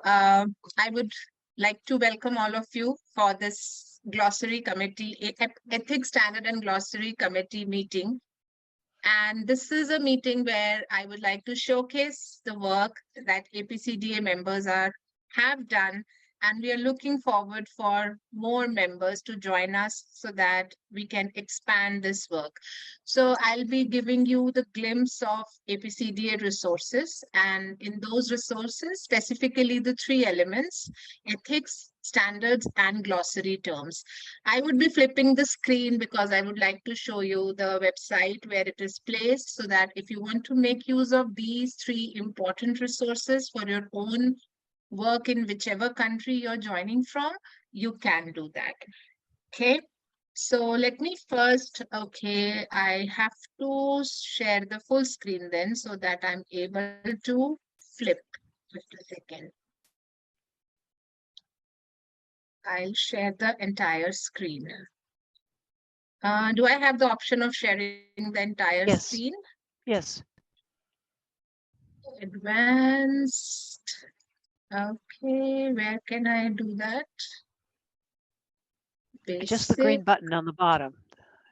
I would like to welcome all of you for this Glossary Committee, Ethics Standard and Glossary Committee meeting. And this is a meeting where I would like to showcase the work that APCDA members have done. And we are looking forward for more members to join us so that we can expand this work. So I'll be giving you the glimpse of APCDA resources. And in those resources, specifically the three elements, ethics, standards, and glossary terms. I would be flipping the screen because I would like to show you the website where it is placed so that if you want to make use of these three important resources for your own work in whichever country you're joining from, you can do that. Okay. So let me first, I have to share the full screen then so that I'm able to flip. Just a second. I'll share the entire screen. Do I have the option of sharing the entire screen? Yes. Advanced. Okay, where can I do that? Basic. Just the green button on the bottom.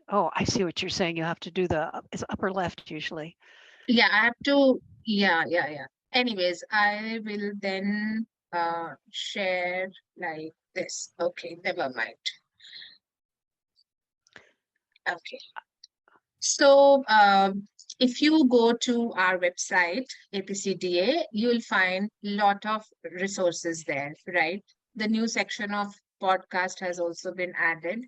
Oh, I see what you're saying. You have to do it's upper left usually. Yeah, I have to, yeah. Anyways, I will then share like this. Okay, never mind. Okay. So if you go to our website, APCDA, you'll find a lot of resources there, right? The new section of podcast has also been added,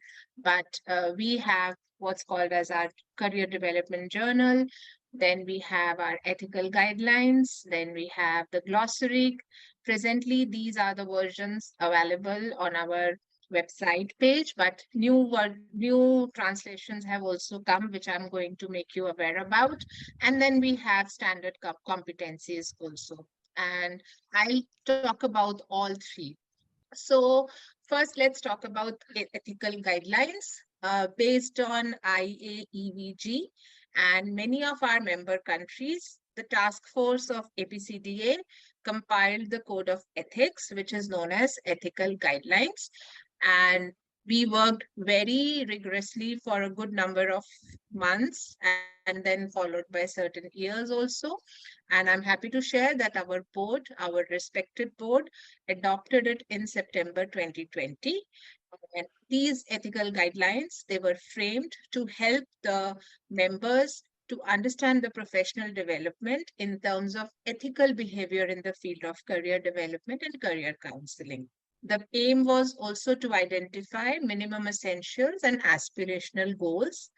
but we have what's called as our career development journal. Then we have our ethical guidelines. Then we have the glossary. Presently, these are the versions available on our website page, but new translations have also come, which I'm going to make you aware about. And then we have standard competencies also. And I'll talk about all three. So first, let's talk about ethical guidelines based on IAEVG and many of our member countries. The task force of APCDA compiled the code of ethics, which is known as ethical guidelines. And we worked very rigorously for a good number of months and then followed by certain years also. And I'm happy to share that our board, our respected board, adopted it in September 2020. And these ethical guidelines, they were framed to help the members to understand the professional development in terms of ethical behavior in the field of career development and career counseling. The aim was also to identify minimum essentials and aspirational goals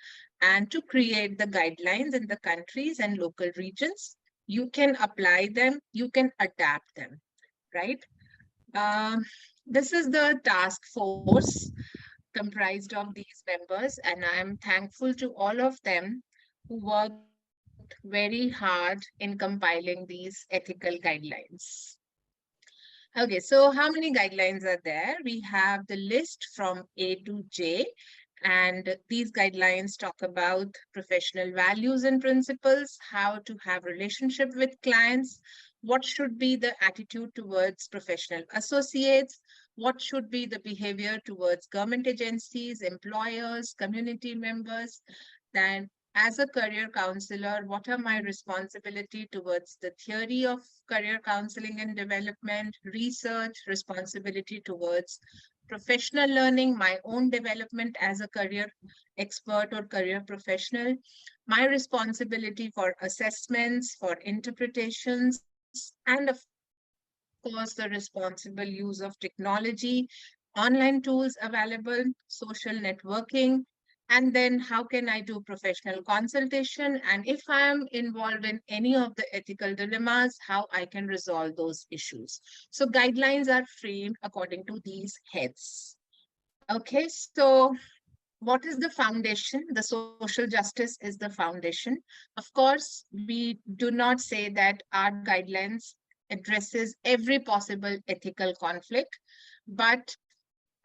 and to create the guidelines in the countries and local regions. You can apply them, you can adapt them, right? This is the task force comprised of these members, and I'm thankful to all of them who worked very hard in compiling these ethical guidelines. Okay, so how many guidelines are there? We have the list from A to J, and these guidelines talk about professional values and principles, how to have relationship with clients, what should be the attitude towards professional associates, what should be the behavior towards government agencies, employers, community members, then as a career counselor, what are my responsibility towards the theory of career counseling and development, research, responsibility towards professional learning, my own development as a career expert or career professional, my responsibility for assessments, for interpretations, and of course, the responsible use of technology, online tools available, social networking, and then how can I do professional consultation? And if I am involved in any of the ethical dilemmas, how I can resolve those issues. So guidelines are framed according to these heads. Okay, so what is the foundation? The social justice is the foundation. Of course, we do not say that our guidelines addresses every possible ethical conflict, but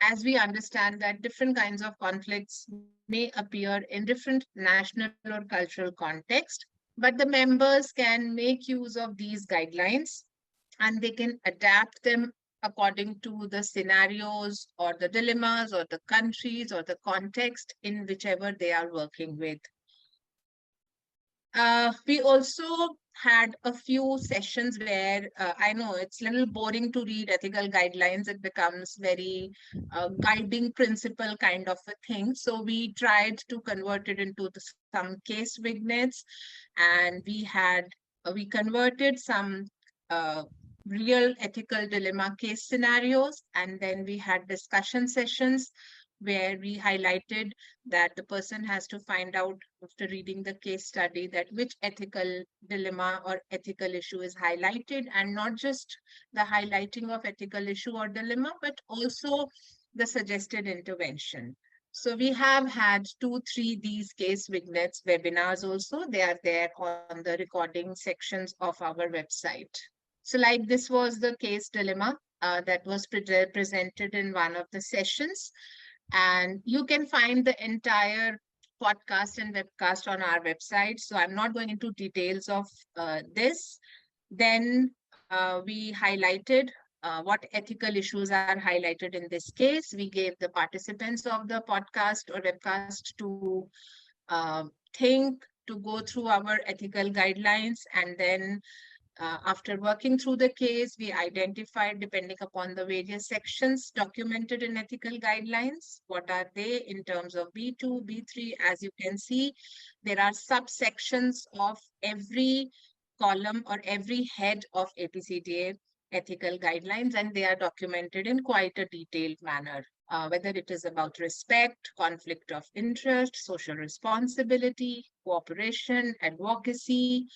as we understand that different kinds of conflicts may appear in different national or cultural context, but the members can make use of these guidelines and they can adapt them according to the scenarios or the dilemmas or the countries or the context in whichever they are working with. We also had a few sessions where I know it's a little boring to read ethical guidelines. It becomes very guiding principle kind of a thing. So we tried to convert it into some case vignettes, and we converted some uh, real ethical dilemma case scenarios, and then we had discussion sessions where we highlighted that the person has to find out after reading the case study that which ethical dilemma or ethical issue is highlighted, and not just the highlighting of ethical issue or dilemma, but also the suggested intervention. So we have had 2, 3 these case vignettes webinars also. They are there on the recording sections of our website. So like this was the case dilemma that was presented in one of the sessions. And you can find the entire podcast and webcast on our website. So I'm not going into details of this. Then we highlighted what ethical issues are highlighted in this case. We gave the participants of the podcast or webcast to think, to go through our ethical guidelines, and then after working through the case, we identified, depending upon the various sections documented in ethical guidelines, what are they in terms of B2, B3. As you can see, there are subsections of every column or every head of APCDA ethical guidelines, and they are documented in quite a detailed manner. Whether it is about respect, conflict of interest, social responsibility, cooperation, advocacy,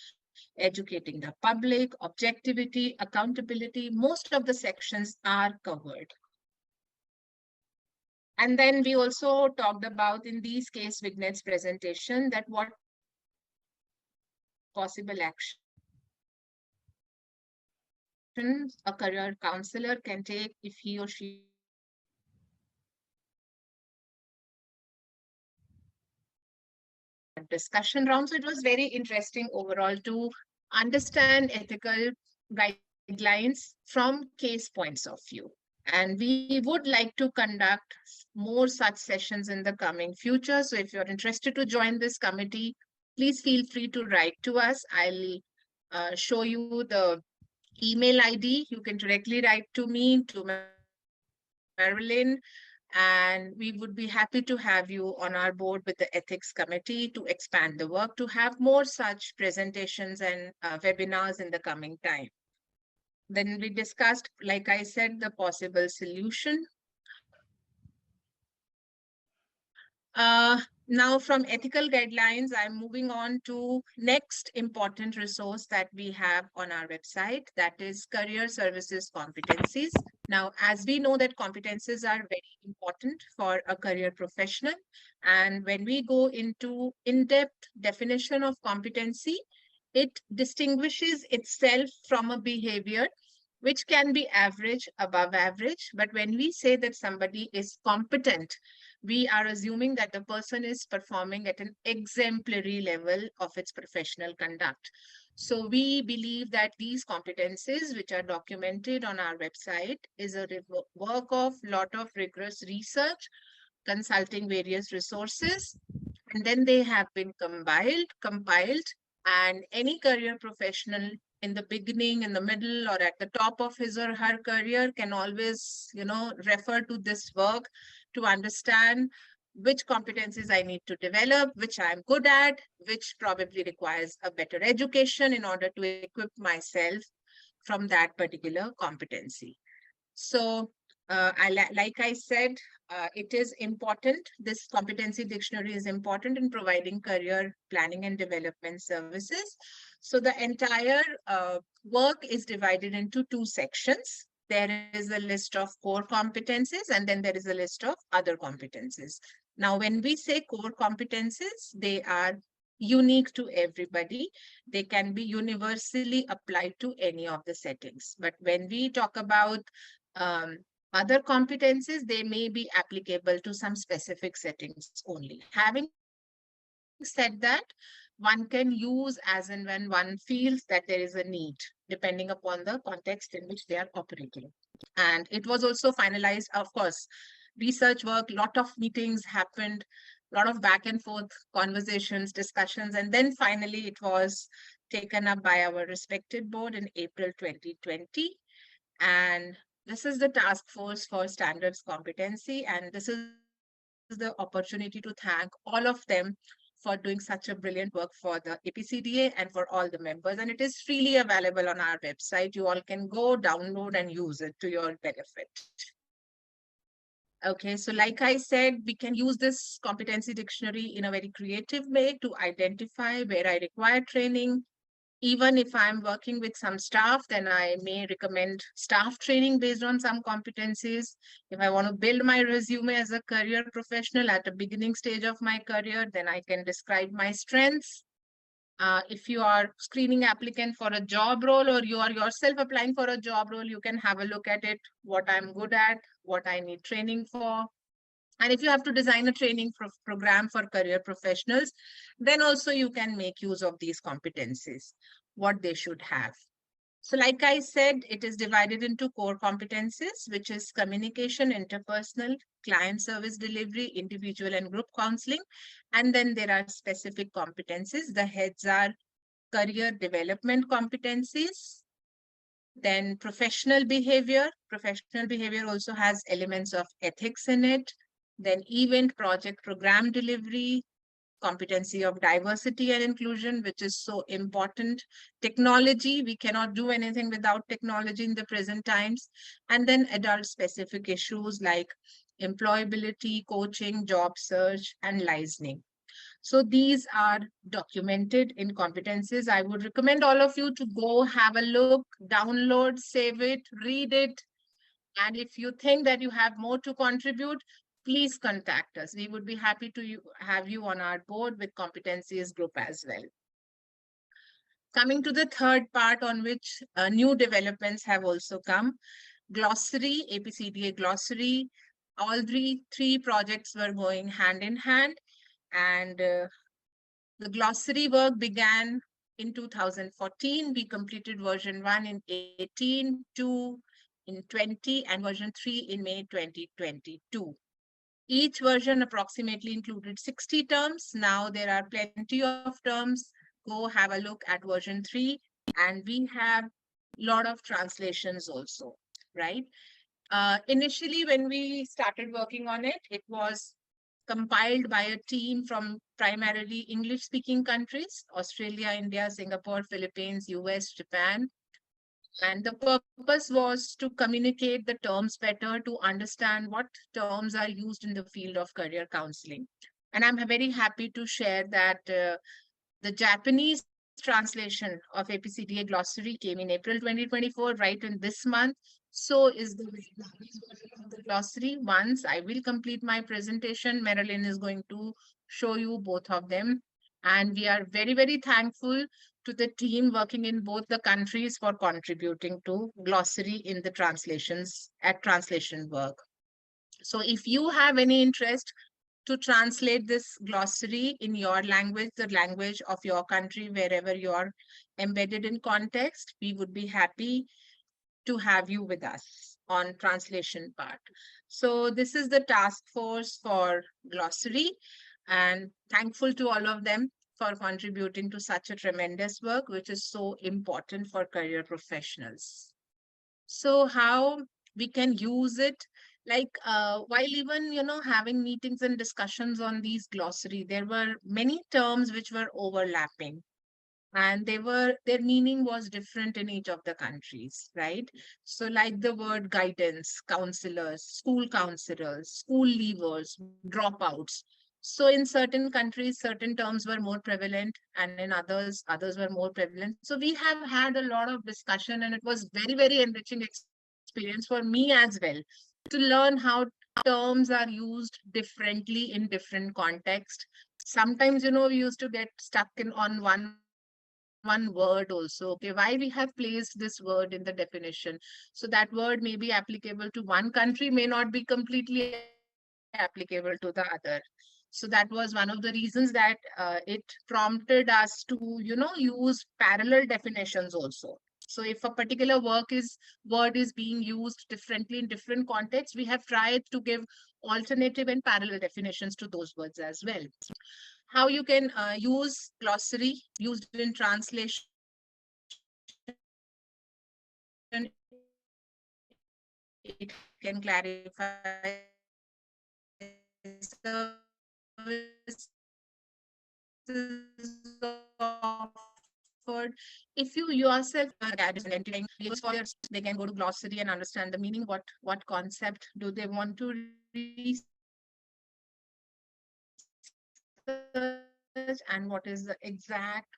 educating the public, objectivity, accountability, most of the sections are covered. And then we also talked about in these case vignettes presentation that what possible actions a career counselor can take if he or she discussion round. So it was very interesting overall to understand ethical guidelines from case points of view. And we would like to conduct more such sessions in the coming future. So if you're interested to join this committee, please feel free to write to us. I'll show you the email ID. You can directly write to me, to Marilyn, and we would be happy to have you on our board with the ethics committee to expand the work, to have more such presentations and webinars in the coming time. Then we discussed, like I said, the possible solution. Now from ethical guidelines, I'm moving on to next important resource that we have on our website, that is career services competencies. Now, as we know that competencies are very important for a career professional, and when we go into in-depth definition of competency, it distinguishes itself from a behavior which can be average, above average. But when we say that somebody is competent, we are assuming that the person is performing at an exemplary level of its professional conduct. So we believe that these competencies, which are documented on our website, is a work of lot of rigorous research, consulting various resources, and then they have been compiled, and any career professional in the beginning, in the middle, or at the top of his or her career can always, refer to this work to understand which competencies I need to develop, which I'm good at, which probably requires a better education in order to equip myself from that particular competency. So like I said, it is important. This competency dictionary is important in providing career planning and development services. So the entire work is divided into 2 sections. There is a list of core competencies, and then there is a list of other competencies. Now, when we say core competencies, they are unique to everybody. They can be universally applied to any of the settings. But when we talk about um, other competencies, they may be applicable to some specific settings only. Having said that, one can use as and when one feels that there is a need, depending depending upon the context in which they are operating. And it was also finalized, of course, research work, lot of meetings happened, a lot of back and forth conversations, discussions, and then finally it was taken up by our respected board in April 2020. And this is the task force for standards competency. And this is the opportunity to thank all of them for doing such a brilliant work for the APCDA and for all the members. And it is freely available on our website. You all can go download and use it to your benefit. Okay, so like I said, we can use this competency dictionary in a very creative way to identify where I require training. Even if I'm working with some staff, then I may recommend staff training based on some competencies. If I want to build my resume as a career professional at a beginning stage of my career, then I can describe my strengths. If you are screening applicant for a job role or you are yourself applying for a job role, you can have a look at it, what I'm good at, what I need training for. And if you have to design a training program for career professionals, then also you can make use of these competencies, what they should have. So like I said, it is divided into core competencies, which is communication, interpersonal, client service delivery, individual and group counseling. And then there are specific competencies. The heads are career development competencies, then professional behavior. Professional behavior also has elements of ethics in it. Then event, project, program delivery, competency of diversity and inclusion, which is so important. Technology, we cannot do anything without technology in the present times. And then adult specific issues like employability, coaching, job search, and licensing. So these are documented in competencies. I would recommend all of you to go have a look, download, save it, read it. And if you think that you have more to contribute, please contact us. We would be happy to have you on our board with competencies group as well. Coming to the third part on which new developments have also come, Glossary, APCDA Glossary, all three projects were going hand in hand. And the Glossary work began in 2014. We completed version 1 in 18, 2 in 20, and version 3 in May 2022. Each version approximately included 60 terms. Now there are plenty of terms. Go have a look at version 3. And we have a lot of translations also, right? Initially, when we started working on it, it was compiled by a team from primarily English-speaking countries, Australia, India, Singapore, Philippines, US, Japan. And the purpose was to communicate the terms better, to understand what terms are used in the field of career counseling. And I'm very happy to share that the Japanese translation of APCDA Glossary came in April 2024, right in this month. So is the Vietnamese version of the glossary. Once I will complete my presentation, Marilyn is going to show you both of them. And we are very, very thankful to the team working in both the countries for contributing to glossary in the translations at translation work. So if you have any interest to translate this glossary in your language, the language of your country, wherever you are embedded in context, we would be happy to have you with us on translation part. So this is the task force for glossary, and thankful to all of them for contributing to such a tremendous work, which is so important for career professionals. So how we can use it, like while even, having meetings and discussions on these glossary, there were many terms which were overlapping. And their meaning was different in each of the countries, right? So like the word guidance, counselors, school counselors, school leavers, dropouts. So in certain countries, certain terms were more prevalent, and in others were more prevalent. So we have had a lot of discussion, and it was very, very enriching experience for me as well to learn how terms are used differently in different contexts. Sometimes, we used to get stuck on one word also. Okay, why we have placed this word in the definition? So that word may be applicable to one country, may not be completely applicable to the other. So that was one of the reasons that it prompted us to, use parallel definitions also. So if a particular word is being used differently in different contexts, we have tried to give alternative and parallel definitions to those words as well. How you can use glossary used in translation, it can clarify offered. If you yourself identifying use for their, they can go to glossary and understand the meaning, what concept do they want to research, and what is the exact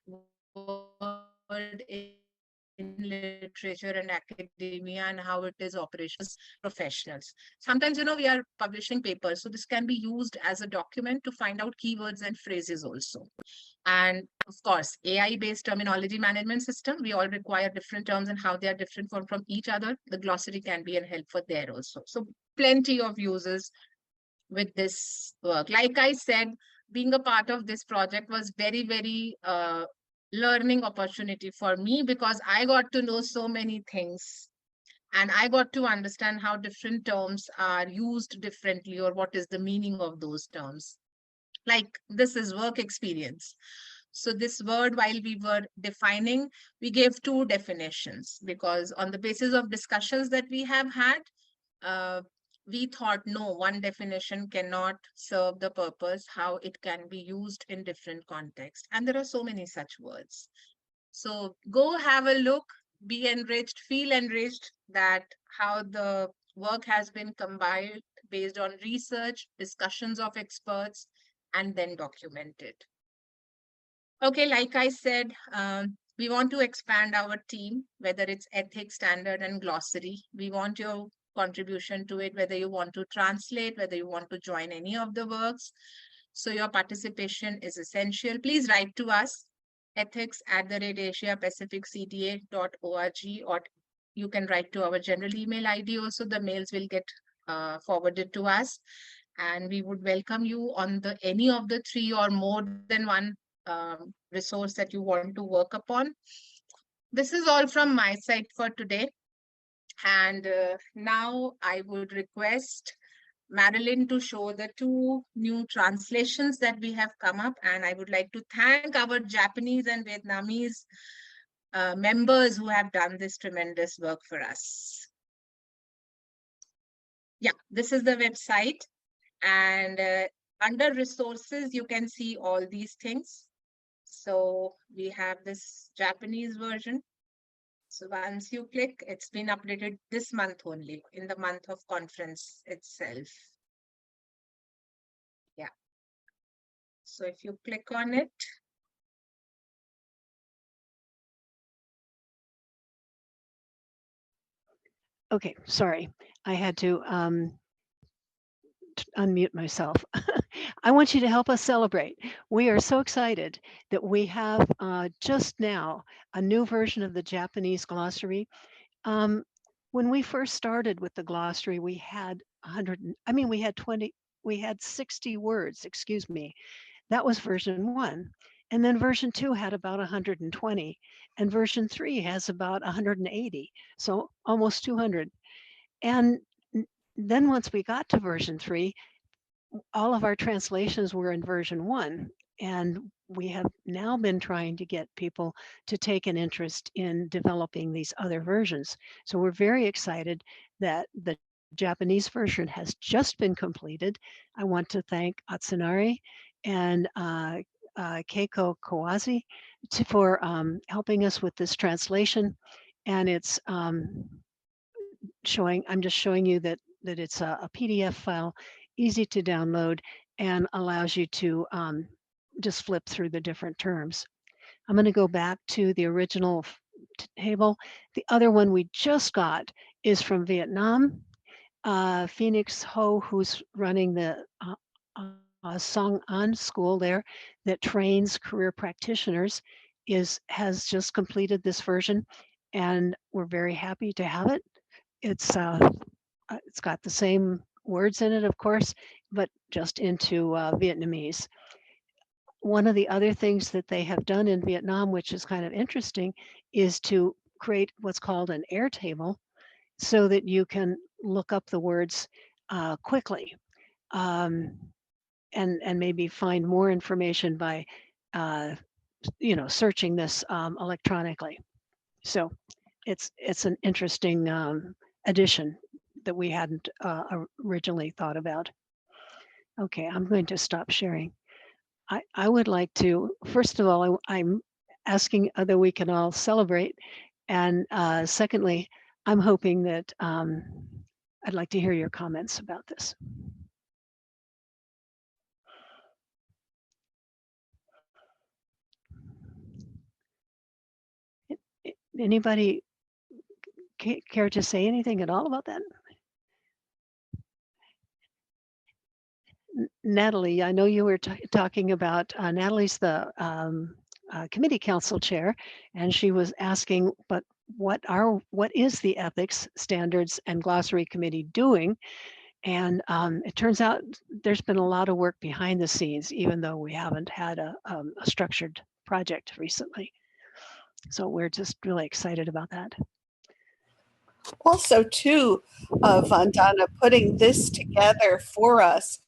word in literature and academia, and how it is operational professionals. Sometimes, we are publishing papers, so this can be used as a document to find out keywords and phrases also. And of course, AI-based terminology management system, we all require different terms and how they are different from each other. The glossary can be a help for there also. So plenty of uses with this work. Like I said, being a part of this project was very learning opportunity for me, because I got to know so many things, and I got to understand how different terms are used differently, or what is the meaning of those terms. Like, this is work experience. So this word, while we were defining, we gave two definitions, because on the basis of discussions that we have had, uh, we thought, no, one definition cannot serve the purpose, how it can be used in different contexts. And there are so many such words. So go have a look, be enriched, feel enriched that how the work has been compiled based on research, discussions of experts, and then documented. Okay, like I said, we want to expand our team, whether it's ethics, standard, and glossary. We want your contribution to it, whether you want to translate, whether you want to join any of the works. So your participation is essential. Please write to us, ethics@asiapacificcda.org, or you can write to our general email ID also. The mails will get forwarded to us. And we would welcome you on the any of the three or more than one resource that you want to work upon. This is all from my side for today. And now I would request Madeline to show the two new translations that we have come up. And I would like to thank our Japanese and Vietnamese members who have done this tremendous work for us. Yeah, this is the website. And under resources, you can see all these things. So we have this Japanese version. So once you click, it's been updated this month only, in the month of conference itself. Yeah. So if you click on it, Okay, sorry. I had to unmute myself. I want you to help us celebrate. We are so excited that we have just now a new version of the Japanese glossary. When we first started with the glossary, we had 100, we had 20, we had 60 words, excuse me. That was version 1. And then version 2 had about 120, and version 3 has about 180, so almost 200. And then once we got to version 3, all of our translations were in version 1. And we have now been trying to get people to take an interest in developing these other versions. So we're very excited that the Japanese version has just been completed. I want to thank Atsunari and Keiko Kawazi for helping us with this translation. And it's I'm just showing you that it's a PDF file, easy to download, and allows you to just flip through the different terms. I'm going to go back to the original table. The other one we just got is from Vietnam. Phoenix Ho, who's running the Song An school there that trains career practitioners, has just completed this version, and we're very happy to have it. It's got the same words in it, of course, but just into Vietnamese. One of the other things that they have done in Vietnam, which is kind of interesting, is to create what's called an Airtable so that you can look up the words quickly, um, and maybe find more information by uh, searching this electronically. So it's an interesting addition that we hadn't originally thought about. Okay, I'm going to stop sharing. I would like to, first of all, I'm asking that we can all celebrate. And secondly, I'm hoping that I'd like to hear your comments about this. Anybody care to say anything at all about that? Natalie, I know you were talking about, Natalie's the committee council chair, and she was asking, but what is the ethics standards and glossary committee doing? And it turns out there's been a lot of work behind the scenes, even though we haven't had a structured project recently. So we're just really excited about that. Also, too, Vandana, putting this together for us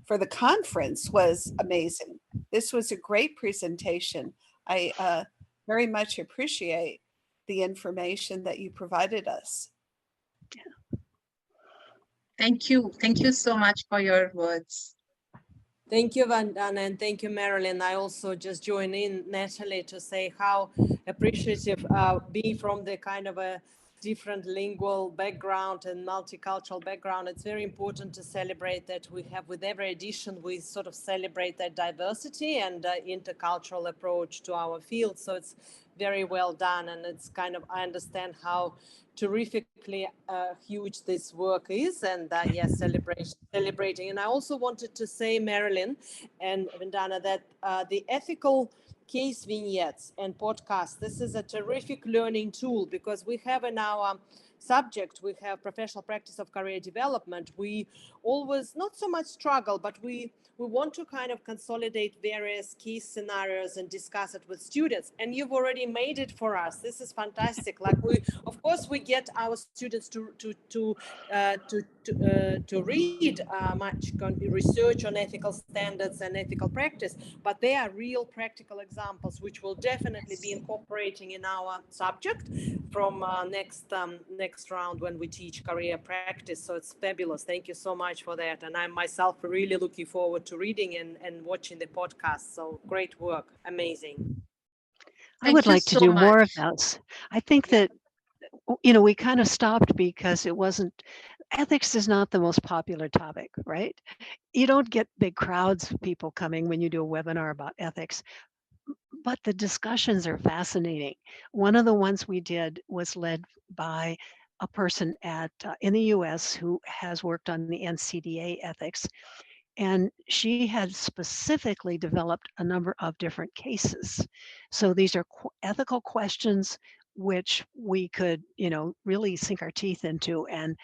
for the conference was amazing. This was a great presentation. I very much appreciate the information that you provided us. Thank you. Thank you so much for your words. Thank you, Vandana, and thank you, Marilyn. I also just join in, Natalie, to say how appreciative being from the kind of a different lingual background and multicultural background. It's very important to celebrate that we have, with every edition, we sort of celebrate that diversity and intercultural approach to our field. So it's very well done, and it's kind of, I understand how terrifically huge this work is, and yes, celebrating. And I also wanted to say, Marilyn and Vandana, that the ethical case vignettes and podcasts, this is a terrific learning tool, because we have in our subject, we have professional practice of career development. We always not so much struggle, but we want to kind of consolidate various case scenarios and discuss it with students. And you've already made it for us. This is fantastic. Like of course, we get our students to read much research on ethical standards and ethical practice, but they are real practical examples, which we'll definitely be incorporating in our subject from next round when we teach career practice. So it's fabulous. Thank you so much for that. And I'm myself really looking forward to reading and watching the podcast. So great work. Amazing. I would like to do more of those. I think that, we kind of stopped because it wasn't, ethics is not the most popular topic, right? You don't get big crowds of people coming when you do a webinar about ethics, but the discussions are fascinating. One of the ones we did was led by a person in the US who has worked on the NCDA ethics. And she had specifically developed a number of different cases. So these are ethical questions which we could, really sink our teeth into and,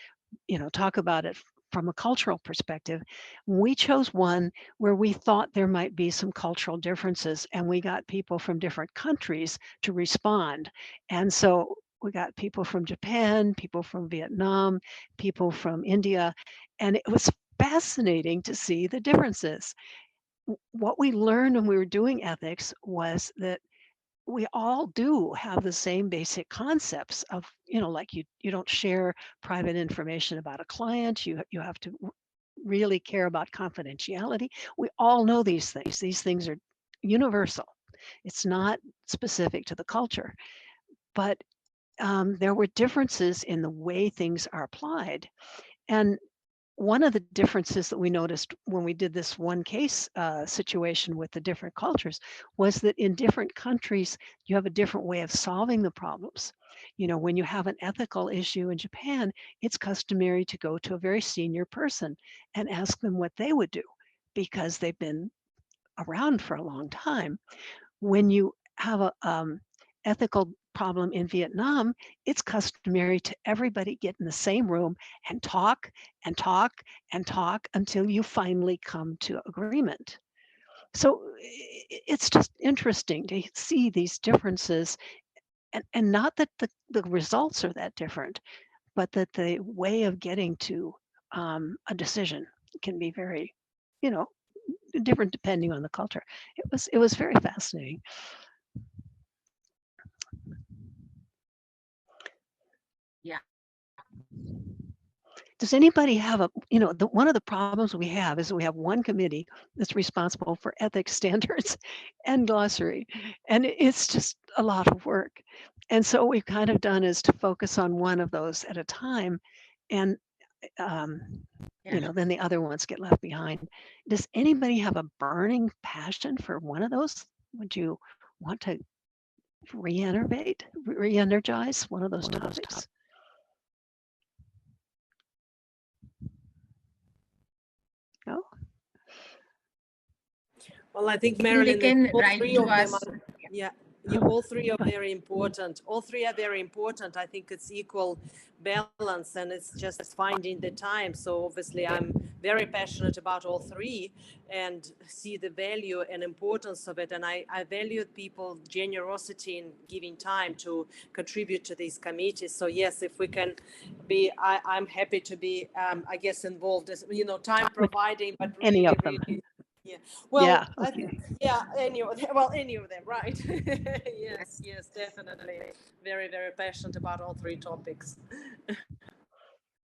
talk about it from a cultural perspective. We chose one where we thought there might be some cultural differences, and we got people from different countries to respond. And so we got people from Japan, people from Vietnam, people from India, and it was fascinating to see the differences. What we learned when we were doing ethics was that we all do have the same basic concepts of, like you don't share private information about a client. You have to really care about confidentiality. We all know these things. These things are universal. It's not specific to the culture. But there were differences in the way things are applied. And one of the differences that we noticed when we did this one case situation with the different cultures was that in different countries, you have a different way of solving the problems. When you have an ethical issue in Japan, it's customary to go to a very senior person and ask them what they would do because they've been around for a long time. When you have a ethical problem in Vietnam, it's customary to everybody get in the same room and talk and talk and talk until you finally come to agreement. So it's just interesting to see these differences and not that the results are that different, but that the way of getting to a decision can be very, you know, different depending on the culture. It was very fascinating. Yeah. Does anybody have a, you know, one of the problems we have is we have one committee that's responsible for ethics standards and glossary, and it's just a lot of work. And so what we've kind of done is to focus on one of those at a time, and Yeah. you know, then the other ones get left behind. Does anybody have a burning passion for one of those? Would you want to re-energize one of those topics? No? Well, I think They Marilyn, that can all write three to of them us. are, yeah, all three are very important. All three are very important. I think it's equal balance, and it's just finding the time. So obviously I'm very passionate about all three and see the value and importance of it. And I value people's generosity in giving time to contribute to these committees. So yes, if we can be, I'm happy to be, I guess, involved as, you know, time providing, but Any really, of them. really, yeah. Well, Yeah, I okay. think, yeah, any of them. Well, any of them, right? Yes, yes, definitely. Very, very passionate about all three topics.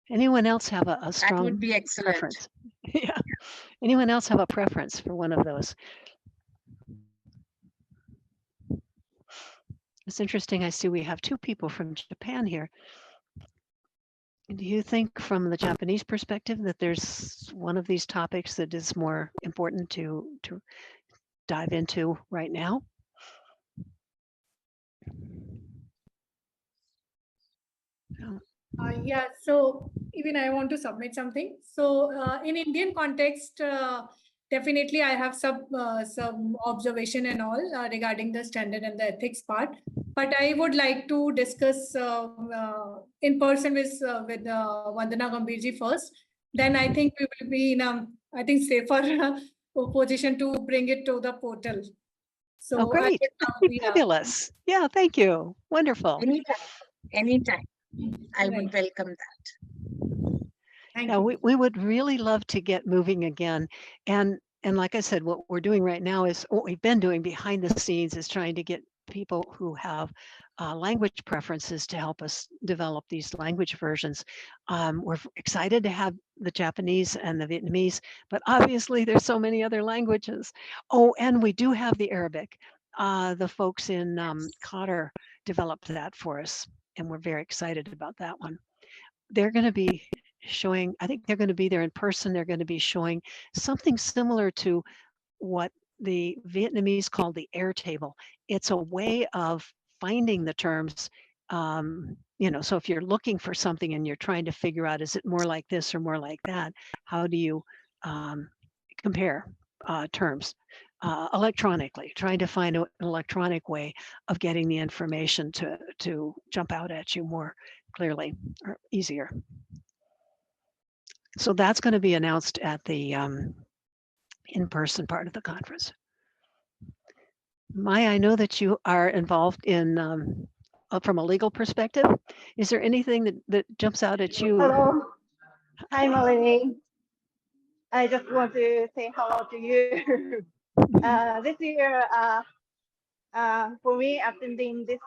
Anyone else have a That would strong be excellent. preference? Yeah. Anyone else have a preference for one of those? It's interesting. I see we have two people from Japan here. Do you think from the Japanese perspective that there's one of these topics that is more important to dive into right now? No. Yeah, so even I want to submit something. So in Indian context, definitely I have some observation and all regarding the standard and the ethics part. But I would like to discuss in person with Vandana Gambhirji first. Then I think we will be in a, I think, safer position to bring it to the portal. Oh, So I great. would, That'd be fabulous. Yeah, thank you. Wonderful. Anytime. Anytime. I Right. would welcome that. Thank Yeah, you. we would really love to get moving again. And like I said, what we're doing right now is what we've been doing behind the scenes is trying to get people who have language preferences to help us develop these language versions. We're excited to have the Japanese and the Vietnamese, but obviously there's so many other languages. Oh, and we do have the Arabic. The folks in Qatar developed that for us, and we're very excited about that one. They're going to be showing, I think they're going to be there in person. They're going to be showing something similar to what the Vietnamese call the Airtable. It's a way of finding the terms. You know, so if you're looking for something and you're trying to figure out, is it more like this or more like that? How do you compare terms electronically? Trying to find an electronic way of getting the information to jump out at you more clearly or easier. So that's going to be announced at the in-person part of the conference. Maya, I know that you are involved in, from a legal perspective. Is there anything that jumps out at you? Hello. Hi, Melanie. I just want to say hello to you. This year, for me, attending this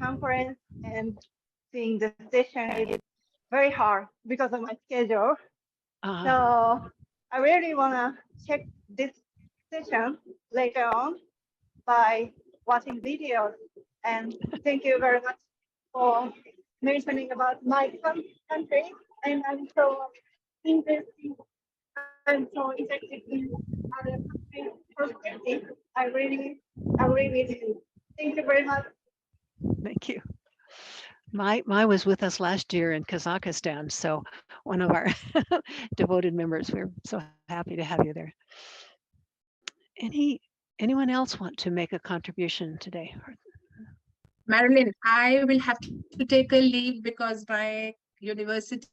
conference and seeing the session is very hard because of my schedule. So I really want to check this session later on by watching videos. And thank you very much for mentioning about my country. And I'm so interested. I'm so interested in other countries' perspective. I really do. Thank you very much. Thank you. Mai was with us last year in Kazakhstan, so one of our devoted members. We're so happy to have you there. Anyone else want to make a contribution today? Marilyn, I will have to take a leave because my university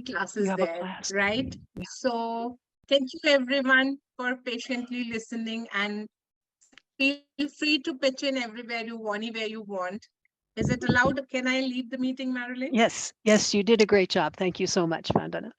class You is have a there, class. right? Yeah. So thank you everyone for patiently listening, and feel free to pitch in everywhere you want, anywhere you want. Is it allowed? Can I leave the meeting, Marilyn? Yes, yes, you did a great job. Thank you so much, Vandana.